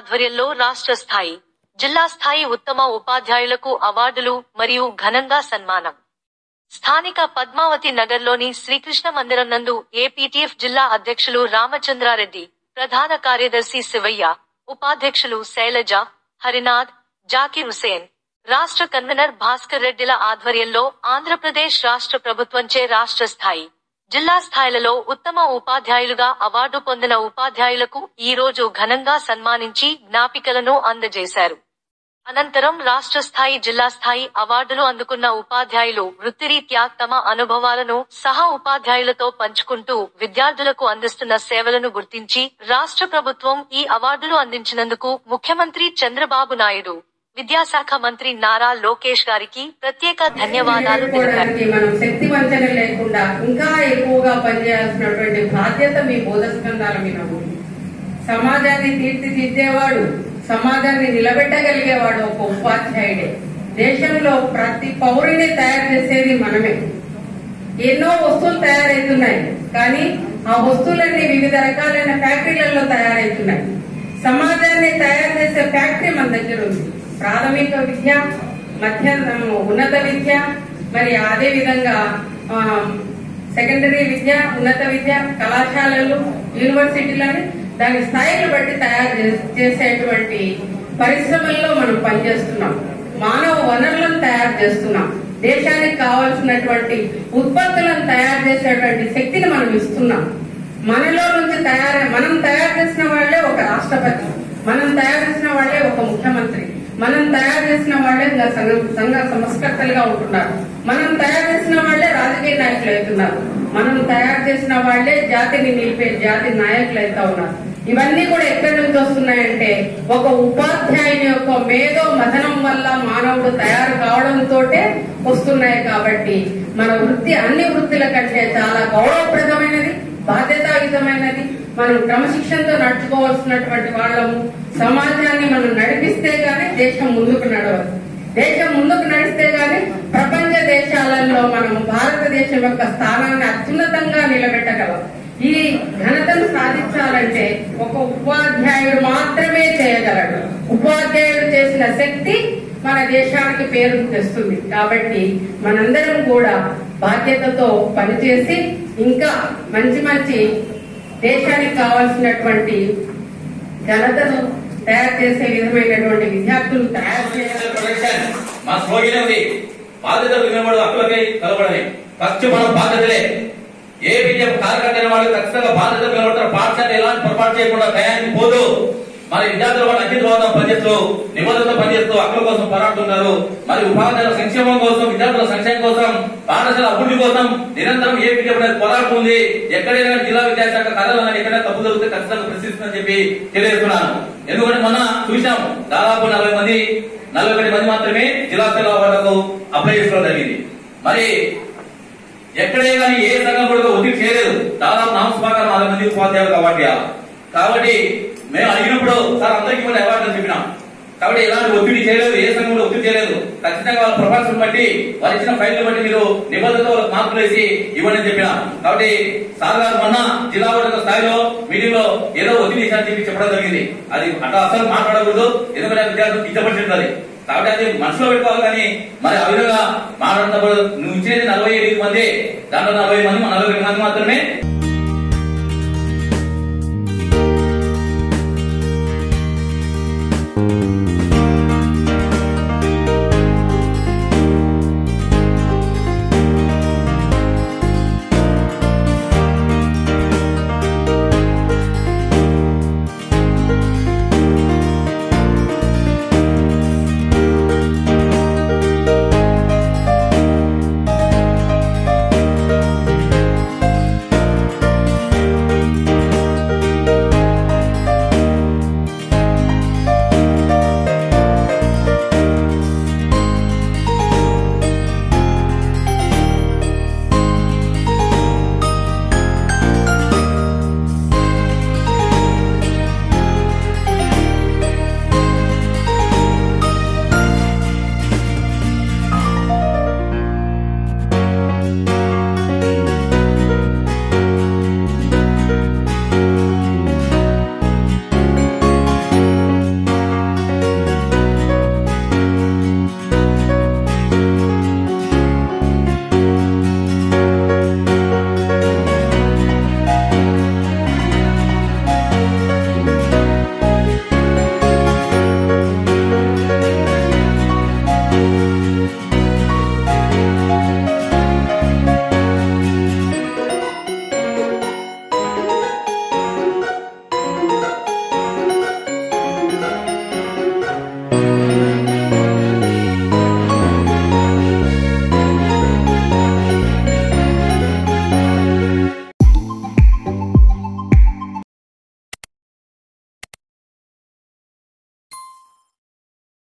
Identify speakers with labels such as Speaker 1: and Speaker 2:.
Speaker 1: ఆధ్వర్యంలో రాష్ట్ర స్థాయి, జిల్లా స్థాయి ఉత్తమ ఉపాధ్యాయులకు అవార్డులు మరియు ఘనంగా సన్మానం. స్థానిక పద్మావతి నగర్లోని శ్రీకృష్ణ మందిరం నందు ఏపీటీఎఫ్ జిల్లా అధ్యక్షులు రామచంద్రారెడ్డి, ప్రధాన కార్యదర్శి శివయ్య, ఉపాధ్యక్షులు శైలజ, హరినాథ్, జాకిర్ హుసేన్, రాష్ట్ర కన్వీనర్ భాస్కర్ రెడ్డిల ఆధ్వర్యంలో ఆంధ్రప్రదేశ్ రాష్ట్ర ప్రభుత్వంచే రాష్ట్ర స్థాయి, జిల్లా స్థాయిలలో ఉత్తమ ఉపాధ్యాయులుగా అవార్డు పొందిన ఉపాధ్యాయులకు ఈ రోజు ఘనంగా సన్మానించి జ్ఞాపికలను అందజేశారు. అనంతరం రాష్ట్ర స్థాయి, జిల్లా స్థాయి అవార్డులు అందుకున్న ఉపాధ్యాయులు వృత్తిరీత్యా తమ అనుభవాలను సహా ఉపాధ్యాయులతో పంచుకుంటూ విద్యార్థులకు అందిస్తున్న సేవలను గుర్తించి రాష్ట్ర ప్రభుత్వం ఈ అవార్డులు అందించినందుకు ముఖ్యమంత్రి చంద్రబాబు నాయుడు, విద్యాశాఖ మంత్రి నారా లోకేష్ గారికి ప్రత్యేక ధన్యవాదాలు తెలిపారు.
Speaker 2: మనం శక్తి వంచన లేకుండా ఇంకా ఎక్కువగా పనిచేయాల్సినటువంటి బాధ్యత మీ బోధస్కంధాల మీద ఉంది. సమాజాన్ని తీర్చిదిద్దేవాడు, సమాజాన్ని నిలబెట్టగలిగేవాడు ఒక ఉపాధ్యాయుడే. దేశంలో ప్రతి పౌరుని తయారు చేసేది మనమే. ఎన్నో వస్తువులు తయారవుతున్నాయి, కానీ ఆ వస్తువులన్నీ వివిధ రకాలైన ఫ్యాక్టరీలలో తయారవుతున్నాయి. సమాజాన్ని తయారు చేసే ఫ్యాక్టరీ మన దగ్గర ఉంది. ప్రాథమిక విద్య, ఉన్నత విద్య, మరి అదే విధంగా సెకండరీ విద్య, ఉన్నత విద్య, కళాశాలలు, యూనివర్సిటీలని దాని స్థాయిని బట్టి తయారు చేసేటువంటి పరిశ్రమల్లో మనం పనిచేస్తున్నాం. మానవ వనరులను తయారు చేస్తున్నాం. దేశానికి కావాల్సినటువంటి ఉత్పత్తులను తయారు చేసేటువంటి శక్తిని మనం ఇస్తున్నాం. మనలో నుంచి మనం తయారు చేసిన వాళ్లే ఒక రాష్ట్రపతి, మనం తయారు చేసిన వాళ్లే ఒక ముఖ్యమంత్రి, మనం తయారు చేసిన వాళ్లే సంఘ సంస్కర్తలుగా ఉంటున్నారు, మనం తయారు చేసిన వాళ్లే రాజకీయ నాయకులు అవుతున్నారు, మనం తయారు చేసిన వాళ్లే జాతిని నిలిపే జాతి నాయకులు అవుతా ఉన్నారు. ఇవన్నీ కూడా ఎక్కడి నుంచి వస్తున్నాయంటే ఒక ఉపాధ్యాయుని యొక్క మేధో మథనం వల్ల మానవుడు తయారు కావడంతో వస్తున్నాయి. కాబట్టి మన వృత్తి అన్ని వృత్తుల కంటే చాలా గౌరవప్రదమైనది, బాధ్యతాయుతమైనది. మనం క్రమశిక్షణతో నడుచుకోవాల్సినటువంటి వాళ్ళము. సమాజాన్ని మనం నడిపిస్తే గానీ దేశం ముందుకు నడవదు. దేశం ముందుకు నడిస్తే గానీ ప్రపంచ దేశాలలో మనం భారతదేశం యొక్క స్థానాన్ని అత్యున్నతంగా నిలబెట్టగలం. ఈ ఘనతను సాధించాలంటే ఒక ఉపాధ్యాయుడు మాత్రమే చేయగలడు. ఉపాధ్యాయుడు చేసిన శక్తి మన దేశానికి పేరు తెస్తుంది. కాబట్టి మనందరం కూడా బాధ్యతతో పనిచేసి ఇంకా మంచి మంచి దేశానికి కావాల్సినటువంటి ఘనతను తయారు చేసే విధమైనటువంటి విద్యార్థులు తయారు చేయాలి.
Speaker 3: మా స్లోగన్ ఉంది, బాధ్యతలు వినబడు హక్కులకై కలబడని. ఫస్ట్ మనం బాధ్యతలే. ఏ విద్య కార్యకర్త వాళ్ళు ఖచ్చితంగా బాధ్యతలు నిలబడతారు. పాఠశాల ఎలాంటి పొరపాటు చేయకుండా టయానికి పోదు. మరి విద్యార్థులు వాళ్ళు అంకితవాదం పనిచేస్తూ, నిబంధనతో పనిచేస్తూ హక్కుల కోసం పోరాడుతున్నారు. మరి ఉపాధ్యాయుల సంక్షేమం కోసం, విద్యార్థుల సంక్షేమం కోసం, పాఠశాల అభివృద్ధి కోసం నిరంతరం ఏ విద్య పోరాడుతుంది. ఎక్కడైనా జిల్లా విద్యాశాఖ కథలు ఎక్కడైనా తప్పు జరిగితే ఖచ్చితంగా ప్రశ్నిస్తుందని చెప్పి తెలియజేస్తున్నాను. ఎందుకంటే మొన్న చూసాము, దాదాపు 41 మంది మాత్రమే జిల్లా స్థాయి అవార్డులకు అప్లై చేసుకోవడం జరిగింది. మరి ఎక్కడే కానీ ఏ సంఘం కూడా ఒత్తిడి చేయలేదు. దాదాపు నామస్పాకారం 40 మంది ఉపాధ్యాయులకు అవార్డు ఇవ్వాలి. కాబట్టి మేము అడిగినప్పుడు సార్ అందరికీ కూడా అవార్డు అని చెప్పినాం. కాబట్టి ఎలాంటి ఒత్తిడి చేయలేదు, ఏ సంఘం కూడా ఒత్తిడి చేయలేదు. ఖచ్చితంగా వాళ్ళ ప్రొఫైల్స్ బట్టి, వారు ఇచ్చిన ఫైల్ బట్టి మీరు నిబంధనతో మార్పులు వేసి ఇవ్వని చెప్పినాం. కాబట్టి సార్ గారు మొన్న జిల్లా స్థాయిలో మీటింగ్ లో ఏదో ఒత్తిడి ఇచ్చారని చెప్పి చెప్పడం జరిగింది. అది అట్లా అసలు మాట్లాడకూడదు, ఎందుకంటే విద్యార్థులు ఇష్టపడుతుంటది. కాబట్టి అది మనసులో పెట్టుకోవాలి. కానీ మరి ఆ విధంగా మాట్లాడినప్పుడు నువ్వు ఇచ్చేది 47 మంది, దాంట్లో 40 మంది మాత్రమే